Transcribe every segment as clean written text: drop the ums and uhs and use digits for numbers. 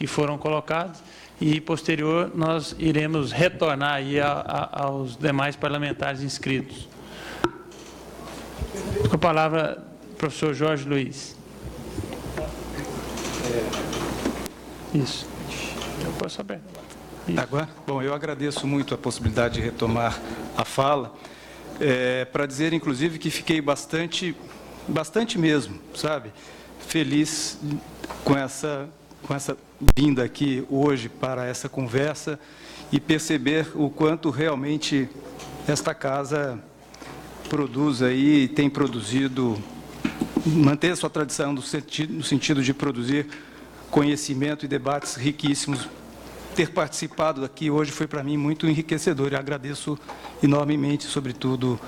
que foram colocados e, posterior, nós iremos retornar aí aos demais parlamentares inscritos. Com a palavra, professor Jorge Luiz. Isso. Eu posso saber. Agora? Bom, eu agradeço muito a possibilidade de retomar a fala, para dizer, inclusive, que fiquei bastante mesmo, sabe, feliz com essa vinda aqui hoje para essa conversa e perceber o quanto realmente esta casa produz aí, tem produzido, mantém a sua tradição no sentido de produzir conhecimento e debates riquíssimos. Ter participado aqui hoje foi para mim muito enriquecedor e agradeço enormemente, sobretudo,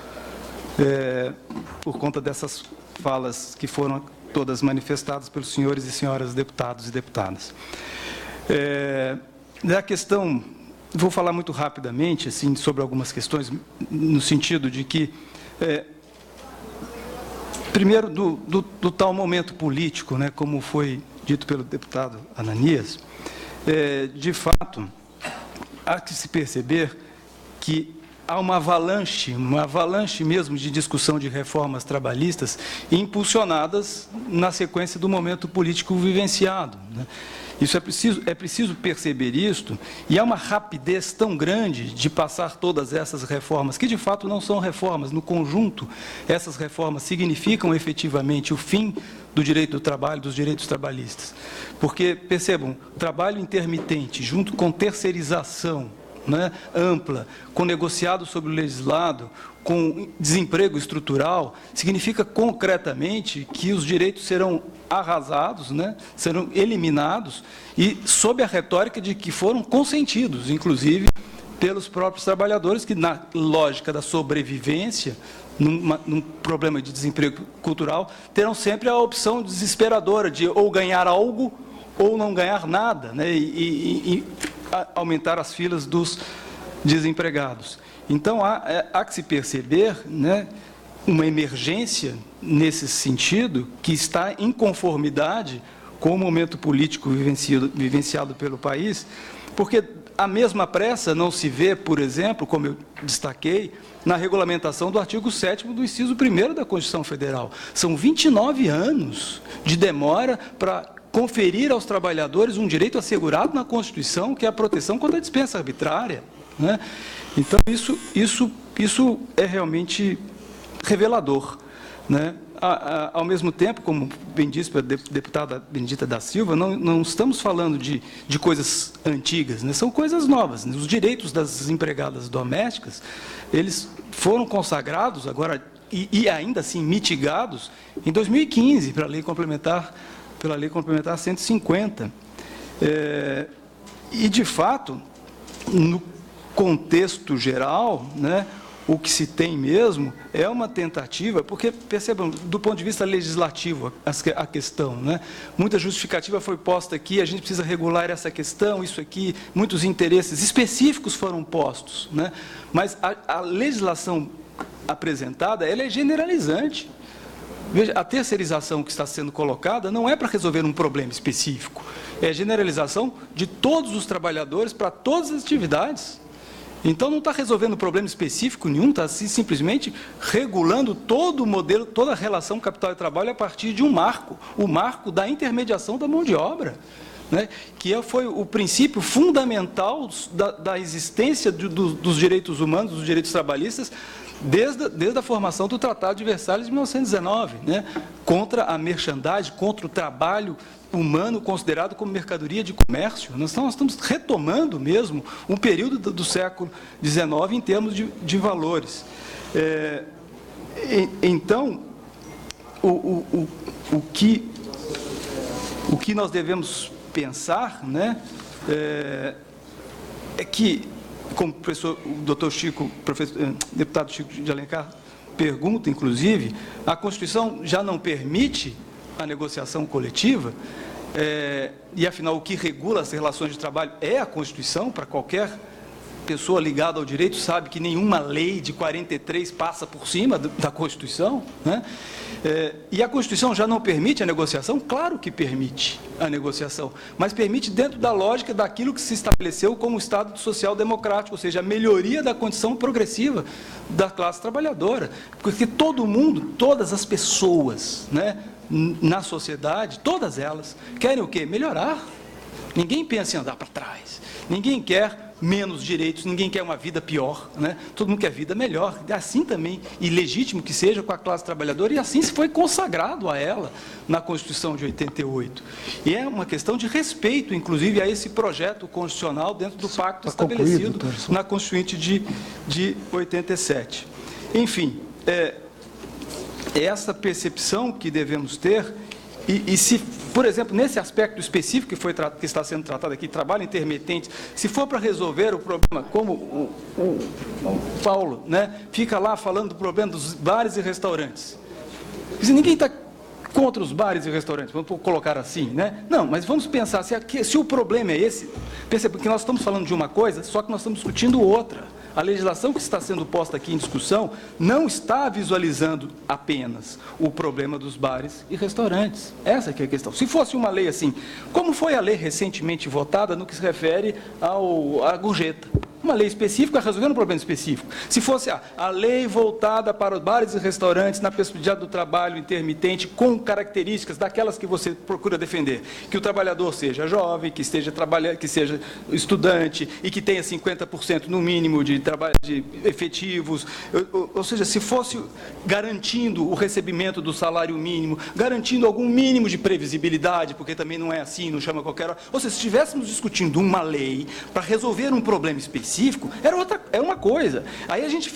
por conta dessas falas que foram todas manifestadas pelos senhores e senhoras deputados e deputadas. Da questão, vou falar muito rapidamente assim, sobre algumas questões, no sentido de que, primeiro, do tal momento político, né, como foi dito pelo deputado Ananias, de fato, há que se perceber que há uma avalanche mesmo de discussão de reformas trabalhistas impulsionadas na sequência do momento político vivenciado, né? Isso é preciso perceber isto, e há uma rapidez tão grande de passar todas essas reformas, que de fato não são reformas. No conjunto, essas reformas significam efetivamente o fim do direito do trabalho, dos direitos trabalhistas. Porque, percebam, trabalho intermitente, junto com terceirização, né, ampla, com negociado sobre o legislado, com desemprego estrutural, significa concretamente que os direitos serão arrasados, né, serão eliminados, e sob a retórica de que foram consentidos, inclusive, pelos próprios trabalhadores, que, na lógica da sobrevivência, num problema de desemprego cultural, terão sempre a opção desesperadora de ou ganhar algo ou não ganhar nada, né, e aumentar as filas dos desempregados. Então, há que se perceber, né, uma emergência nesse sentido, que está em conformidade com o momento político vivenciado pelo país, porque a mesma pressa não se vê, por exemplo, como eu destaquei, na regulamentação do artigo 7º do inciso 1º da Constituição Federal. São 29 anos de demora para conferir aos trabalhadores um direito assegurado na Constituição, que é a proteção contra a dispensa arbitrária, né? Então, isso é realmente revelador, né? Ao mesmo tempo, como bem disse pela deputada Benedita da Silva, não estamos falando de coisas antigas, né? São coisas novas. Os direitos das empregadas domésticas, eles foram consagrados agora e ainda assim mitigados em 2015 pela Lei Complementar 150. E, de fato, no contexto geral, né, o que se tem mesmo é uma tentativa, porque, percebam, do ponto de vista legislativo, a questão, né, muita justificativa foi posta aqui, a gente precisa regular essa questão, isso aqui, muitos interesses específicos foram postos, né, mas a legislação apresentada, ela é generalizante. Veja, a terceirização que está sendo colocada não é para resolver um problema específico, é generalização de todos os trabalhadores para todas as atividades. Então, não está resolvendo problema específico nenhum, está simplesmente regulando todo o modelo, toda a relação capital e trabalho a partir de um marco, o marco da intermediação da mão de obra, né, que foi o princípio fundamental da existência dos direitos humanos, dos direitos trabalhistas, desde a formação do Tratado de Versalhes de 1919, né, contra a merchandising, contra o trabalho humano considerado como mercadoria de comércio. Nós estamos retomando mesmo um período do século XIX em termos de valores. Então, o que nós devemos pensar, né, é que, como o doutor Chico, deputado Chico de Alencar pergunta, inclusive, a Constituição já não permite a negociação coletiva, e, afinal, o que regula as relações de trabalho é a Constituição para qualquer pessoa ligada ao direito sabe que nenhuma lei de 43 passa por cima da Constituição, né? E a Constituição já não permite a negociação? Claro que permite a negociação, mas permite dentro da lógica daquilo que se estabeleceu como Estado social democrático, ou seja, a melhoria da condição progressiva da classe trabalhadora, porque todo mundo, todas as pessoas, né, na sociedade, todas elas, querem o quê? Melhorar. Ninguém pensa em andar para trás, ninguém quer menos direitos, ninguém quer uma vida pior, né? Todo mundo quer vida melhor, assim também, e legítimo que seja com a classe trabalhadora, e assim se foi consagrado a ela na Constituição de 88. E é uma questão de respeito, inclusive, a esse projeto constitucional dentro do pacto estabelecido na Constituinte de 87. Enfim, é essa percepção que devemos ter, e se, por exemplo, nesse aspecto específico que está sendo tratado aqui, trabalho intermitente, se for para resolver o problema, como o Paulo, né, fica lá falando do problema dos bares e restaurantes. Ninguém está contra os bares e restaurantes, vamos colocar assim, né? Não, mas vamos pensar, se o problema é esse, perceba que nós estamos falando de uma coisa, só que nós estamos discutindo outra. A legislação que está sendo posta aqui em discussão não está visualizando apenas o problema dos bares e restaurantes. Essa que é a questão. Se fosse uma lei assim, como foi a lei recentemente votada no que se refere à gorjeta? Uma lei específica resolvendo um problema específico. Se fosse a lei voltada para os bares e restaurantes na perspectiva do trabalho intermitente, com características daquelas que você procura defender, que o trabalhador seja jovem, que esteja trabalhando, que seja estudante e que tenha 50% no mínimo de efetivos, ou seja, se fosse garantindo o recebimento do salário mínimo, garantindo algum mínimo de previsibilidade, porque também não é assim, não chama qualquer hora. Ou seja, se estivéssemos discutindo uma lei para resolver um problema específico, é uma coisa. Aí a gente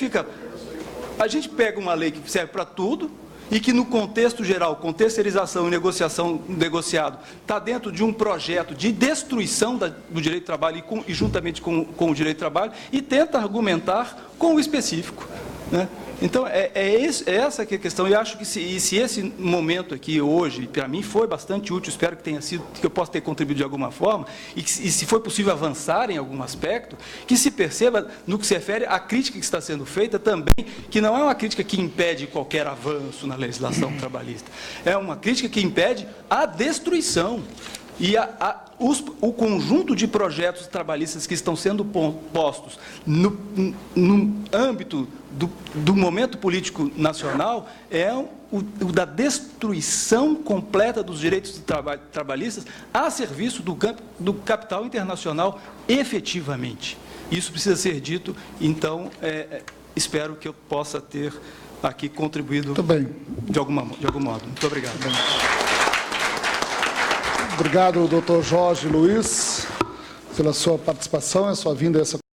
pega uma lei que serve para tudo e que no contexto geral, com terceirização e negociação negociado, está dentro de um projeto de destruição do direito de trabalho e juntamente com o direito de trabalho, e tenta argumentar com o específico, né? Então, essa que é a questão. E acho que se esse momento aqui hoje, para mim, foi bastante útil, espero que tenha sido, que eu possa ter contribuído de alguma forma, e se for possível avançar em algum aspecto, que se perceba, no que se refere à crítica que está sendo feita também, que não é uma crítica que impede qualquer avanço na legislação trabalhista, é uma crítica que impede a destruição. E o conjunto de projetos trabalhistas que estão sendo postos no âmbito do momento político nacional é o da destruição completa dos direitos trabalhistas a serviço do capital internacional efetivamente. Isso precisa ser dito, então, espero que eu possa ter aqui contribuído de algum modo. Muito obrigado. Obrigado, doutor Jorge Luiz, pela sua participação e a sua vinda a essa